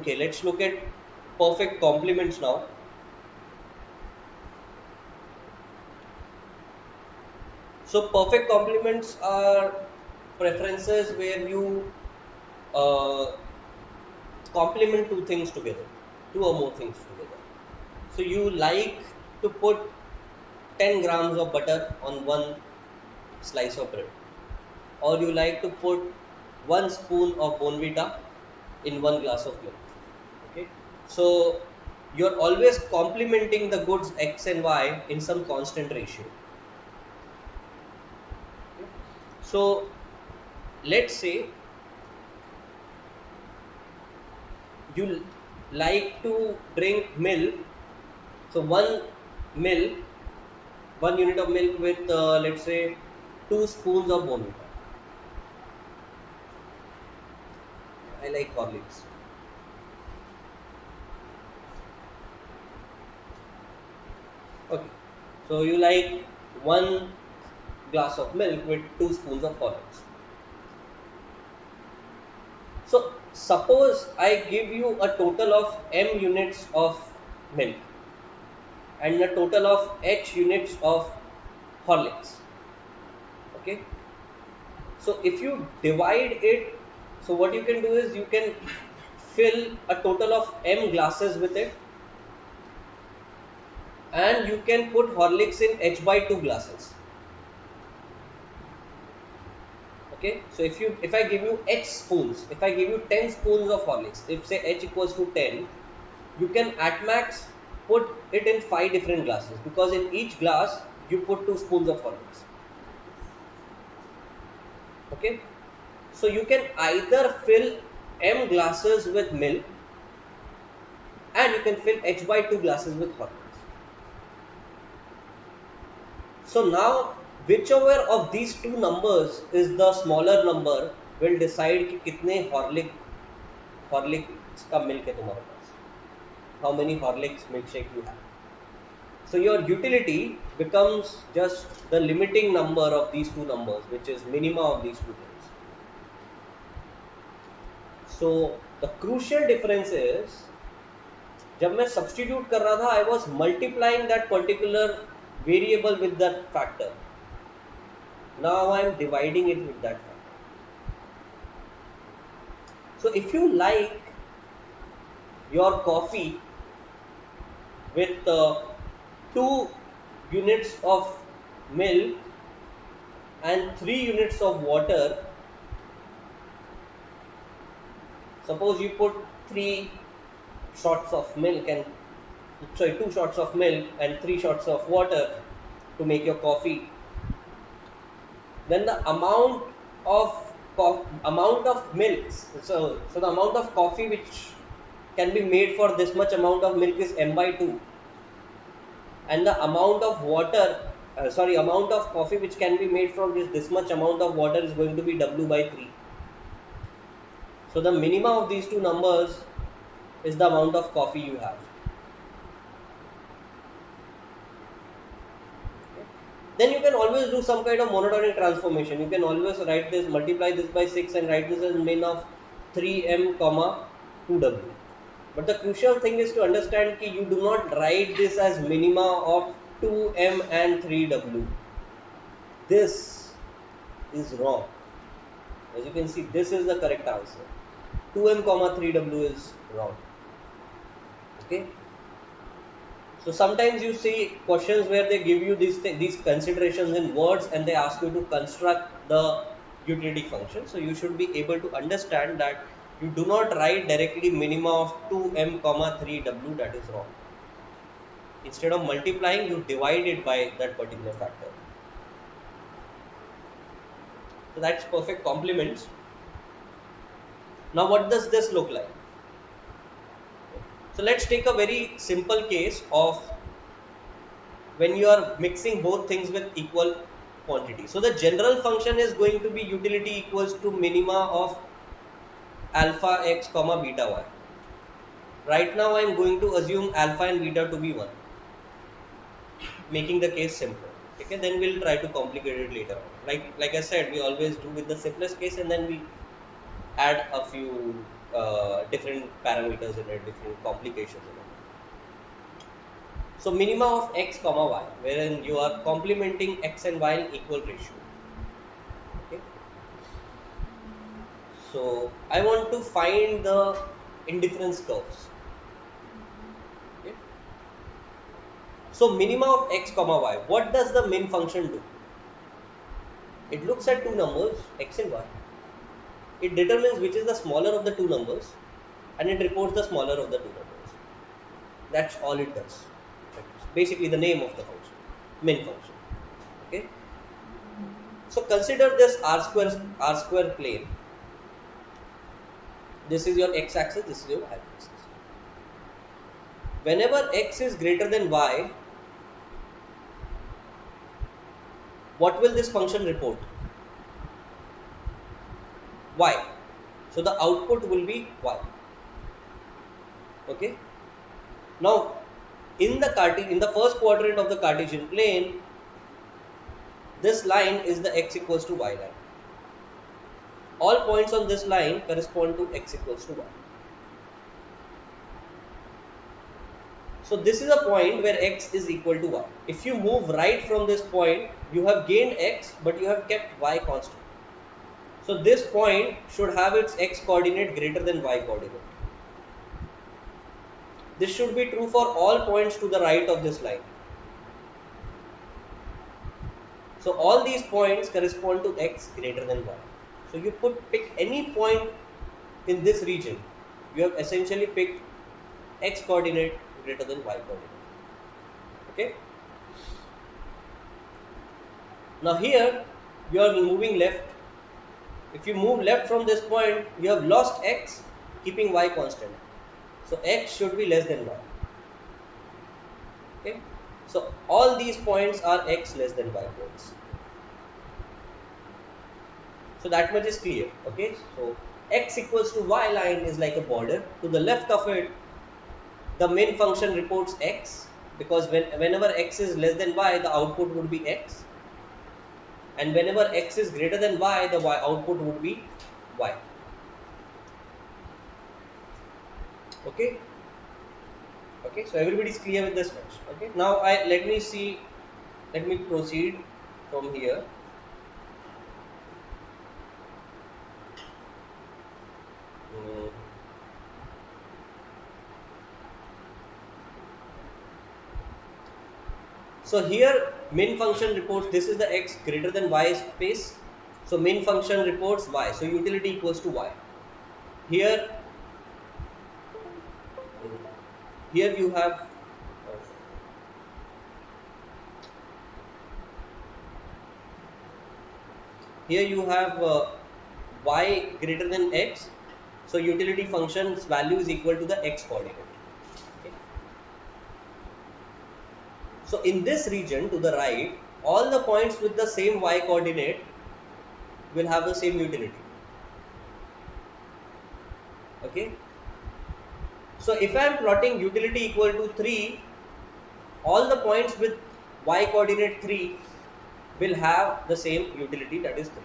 Okay, let's look at perfect complements now. So perfect complements are preferences where you uh, complement two things together, two or more things together. So you like to put 10 grams of butter on one slice of bread, or you like to put one spoon of Bonvita in one glass of milk. Okay, so you're always complementing the goods X and Y in some constant ratio. Okay? So let's say you like to drink milk, so milk one unit of milk with let's say 2 spoons of Bonvita. I like Horlicks. Okay, so you like one glass of milk with 2 spoons of Horlicks. So suppose I give you a total of m units of milk and a total of h units of Horlicks. Okay, so if you divide it, so what you can do is you can fill a total of m glasses with it, and you can put Horlicks in h by 2 glasses. Okay, so if I give you h spoons, if I give you 10 spoons of Horlicks, if say h equals to 10, you can at max put it in 5 different glasses, because in each glass you put 2 spoons of Horlicks. Okay, so you can either fill m glasses with milk, and you can fill h by 2 glasses with Horlicks. So now whichever of these two numbers is the smaller number will decide कि कितने Horlicks का milk है तुम्हारे पास, how many Horlicks milkshake you have. So your utility becomes just the limiting number of these two numbers, which is minima of these two things. So the crucial difference is, जब मैं substitute कर रहा था, I was multiplying that particular variable with that factor. Now I am dividing it with that factor. So if you like your coffee with 2 units of milk and 3 units of water, suppose you put 3 shots of milk and 2 shots of milk and 3 shots of water to make your coffee, then the amount of milk, so the amount of coffee which can be made for this much amount of milk is m by 2, and the amount of amount of coffee which can be made from this much amount of water is going to be w by 3. So the minima of these two numbers is the amount of coffee you have. Then you can always do some kind of monotonic transformation. You can always write this, multiply this by 6 and write this as min of 3m comma 2w. But the crucial thing is to understand that you do not write this as minima of 2m and 3w. This is wrong. As you can see, this is the correct answer. 2m comma 3w is wrong. Okay. So sometimes you see questions where they give you these considerations in words and they ask you to construct the utility function. So you should be able to understand that you do not write directly minima of 2m comma 3w, that is wrong. Instead of multiplying, you divide it by that particular factor. So that's perfect complements. Now what does this look like? So let's take a very simple case of when you are mixing both things with equal quantity. So the general function is going to be utility equals to minima of alpha x comma beta y. Right now I am going to assume alpha and beta to be 1, making the case simple. Okay, then we'll try to complicate it later on. Like I said, we always do with the simplest case and then we add a few different parameters in it, different complications in it. So minima of x comma y, wherein you are complementing x and y in equal ratio. Okay. So I want to find the indifference curves. Okay. So minima of x comma y. What does the min function do? It looks at two numbers, x and y. It determines which is the smaller of the two numbers, and it reports the smaller of the two numbers. That's all it does. That's basically the name of the function, min function. Okay. So consider this r square plane. This is your x axis. This is your y axis. Whenever x is greater than y, what will this function report? Y. So the output will be y. Okay. Now, in the first quadrant of the Cartesian plane, this line is the x equals to y line. All points on this line correspond to x equals to y. So this is a point where x is equal to y. If you move right from this point, you have gained x, but you have kept y constant. So this point should have its x coordinate greater than y coordinate. This should be true for all points to the right of this line. So all these points correspond to x greater than y. So you could pick any point in this region. You have essentially picked x coordinate greater than y coordinate. Okay. Now here you are moving left. If you move left from this point, you have lost x, keeping y constant. So x should be less than y. Okay. So all these points are x less than y points. So that much is clear. Okay. So x equals to y line is like a border. To the left of it, the main function reports x, because whenever x is less than y, the output would be x. And whenever x is greater than y, the output would be y. Okay. Okay, so everybody is clear with this much. Okay, now let me proceed from here. So here min function reports this is the x greater than y space. So min function reports y. So utility equals to y. Here you have y greater than x. So utility function's value is equal to the x coordinate. Okay. So in this region to the right, all the points with the same y coordinate will have the same utility. Okay. So if I am plotting utility equal to 3, all the points with y coordinate 3 will have the same utility, that is 3.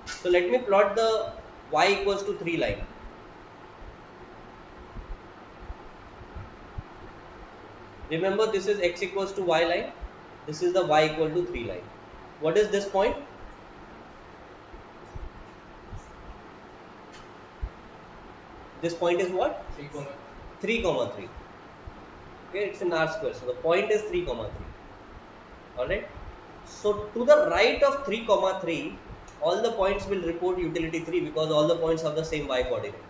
So let me plot the y equals to 3 line. Remember, this is x equals to y line. This is the y equal to 3 line. What is this point? This point is what? 3, 3. Okay, it's in r square. So the point is 3, 3. Alright. So to the right of 3, 3, all the points will report utility 3 because all the points have the same y coordinate.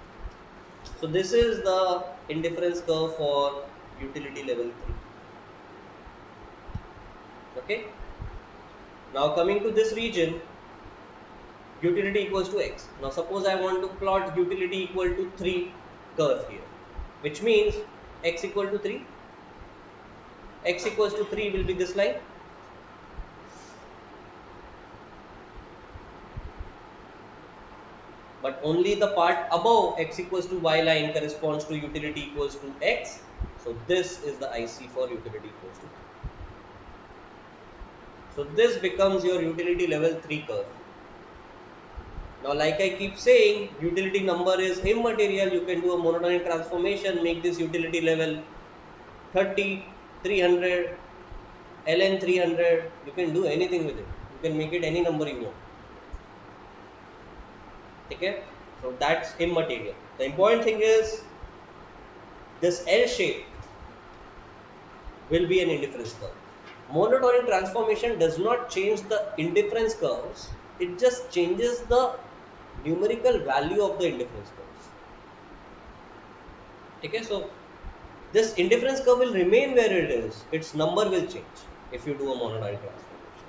So this is the indifference curve for utility level 3. Okay. Now coming to this region, utility equals to x. Now suppose I want to plot utility equal to 3 curve here, which means x equal to 3. X equals to 3 will be this line. But only the part above x equals to y line corresponds to utility equals to x. So this is the IC for utility equals to 3. So this becomes your utility level 3 curve. Now, like I keep saying, utility number is immaterial. You can do a monotonic transformation, make this utility level 30, 300, ln 300. You can do anything with it. You can make it any number you want. Okay? So that's immaterial. The important thing is this L shape will be an indifference curve. Monotonic transformation does not change the indifference curves, it just changes the numerical value of the indifference curves. Okay, so this indifference curve will remain where it is, its number will change if you do a monotonic transformation.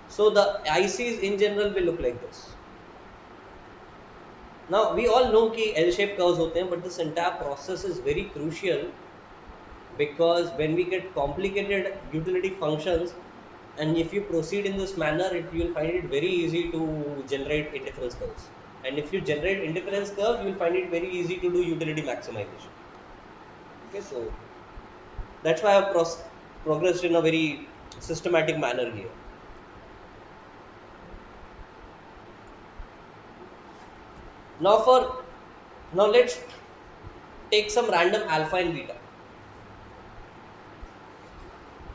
So the ICs in general will look like this. Now we all know कि L-shaped curves होते हैं, but this entire process is very crucial because when we get complicated utility functions, and if you proceed in this manner, you will find it very easy to generate indifference curves. And if you generate indifference curve, you will find it very easy to do utility maximization. Okay, so that's why I've progressed in a very systematic manner here. Now let's take some random alpha and beta.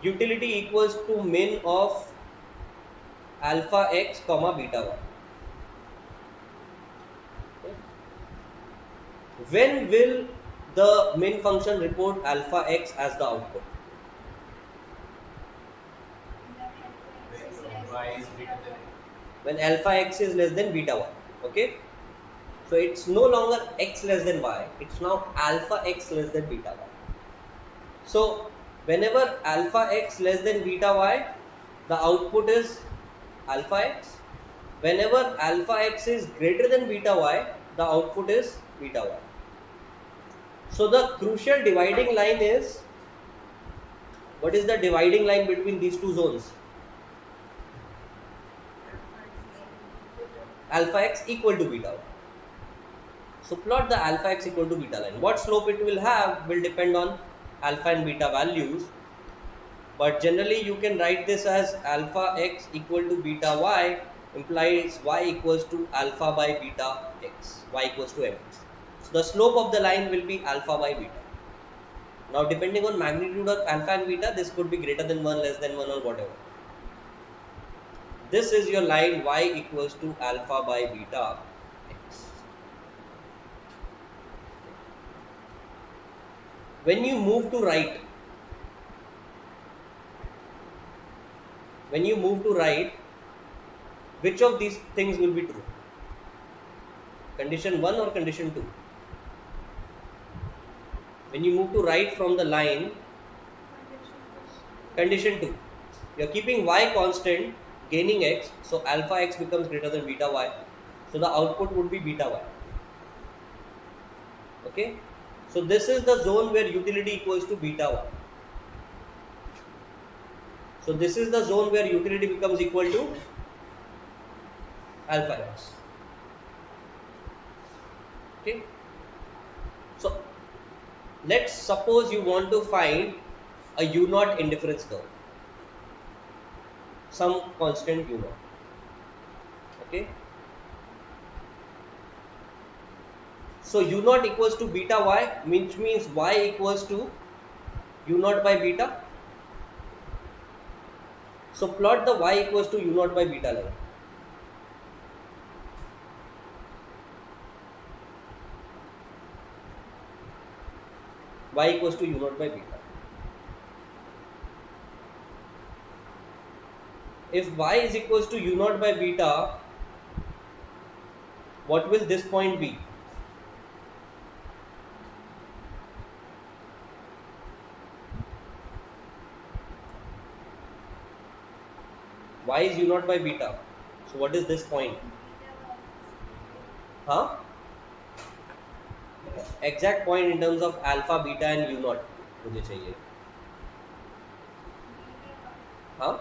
Utility equals to min of alpha x comma beta y. Okay. When will the min function report alpha x as the output? When alpha x is less than beta y. Okay. So it's no longer x less than y. It's now alpha x less than beta y. So whenever alpha x less than beta y, the output is alpha x. Whenever alpha x is greater than beta y, the output is beta y. So the crucial dividing line is, what is the dividing line between these two zones? Alpha x equal to beta y. So plot the alpha x equal to beta line. What slope it will have will depend on alpha and beta values. But generally you can write this as alpha x equal to beta y implies y equals to alpha by beta x, y equals to mx. So the slope of the line will be alpha by beta. Now depending on magnitude of alpha and beta, this could be greater than 1, less than 1 or whatever. This is your line y equals to alpha by beta x. When you move to right, which of these things will be true? Condition 1 or condition 2? When you move to right from the line, condition 2. You are keeping y constant, gaining x, so alpha x becomes greater than beta y. So the output would be beta y. Okay. So this is the zone where utility equals to beta y. So this is the zone where utility becomes equal to alpha x. Okay. So let's suppose you want to find a u0 indifference curve, some constant u0. Okay. So u0 equals to beta y, which means y equals to u0 by beta. So plot the y equals to u0 by beta line. Y equals to u0 by beta. If y is equals to u0 by beta, what will this point be? Y is u0 by beta. So what is this point? Huh? Exact point in terms of alpha, beta and u0 मुझे चाहिए. Huh?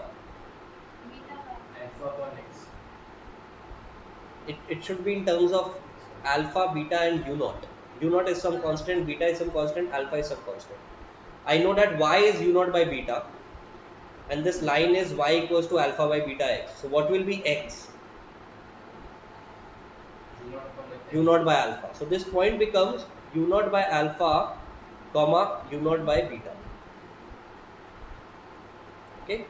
It should be in terms of alpha, beta and u0. u0 is some constant, beta is some constant, alpha is some constant. I know that y is u0 by beta and this line is y equals to alpha by beta x. So what will be x? u naught by alpha. So this point becomes u naught by alpha comma u naught by beta. Okay.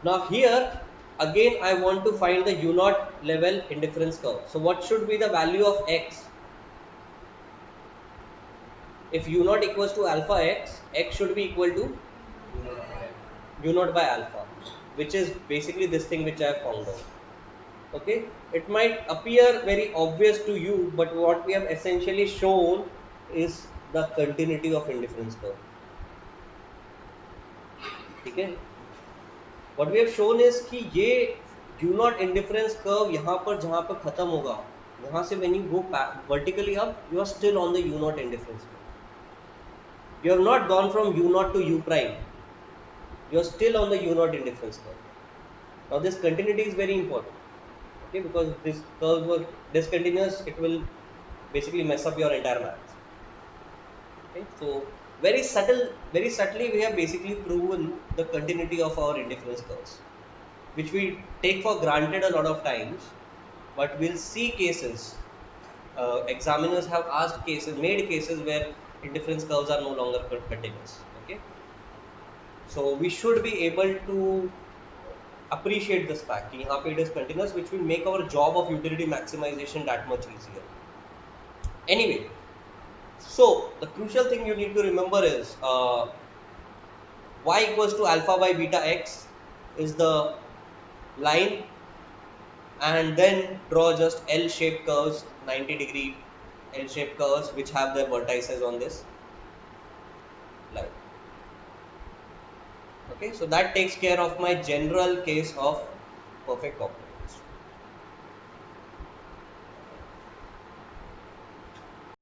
Now here again I want to find the u naught level indifference curve. So what should be the value of x? If u naught equals to alpha x, x should be equal to u naught by alpha, which is basically this thing which I have found out. Okay, it might appear very obvious to you, but what we have essentially shown is the continuity of indifference curve. ठीक है, what we have shown is कि ये u naught indifference curve यहाँ पर जहाँ पर खत्म होगा, यहाँ से when you go vertically up, you are still on the u naught indifference curve. You have not gone from u naught to u prime. You are still on the u naught indifference curve. Now this continuity is very important. Okay, because this curve was discontinuous, it will basically mess up your entire math. Okay, so very subtly we have basically proven the continuity of our indifference curves, which we take for granted a lot of times, but we'll see cases. Examiners have asked cases, made cases where indifference curves are no longer continuous. Okay, so we should be able to appreciate this fact कि यहाँ पे it is continuous, which will make our job of utility maximization that much easier. Anyway, so the crucial thing you need to remember is y equals to alpha by beta x is the line, and then draw just L-shaped curves, 90-degree L-shaped curves which have their vertices on this line. Okay, so that takes care of my general case of perfect complement.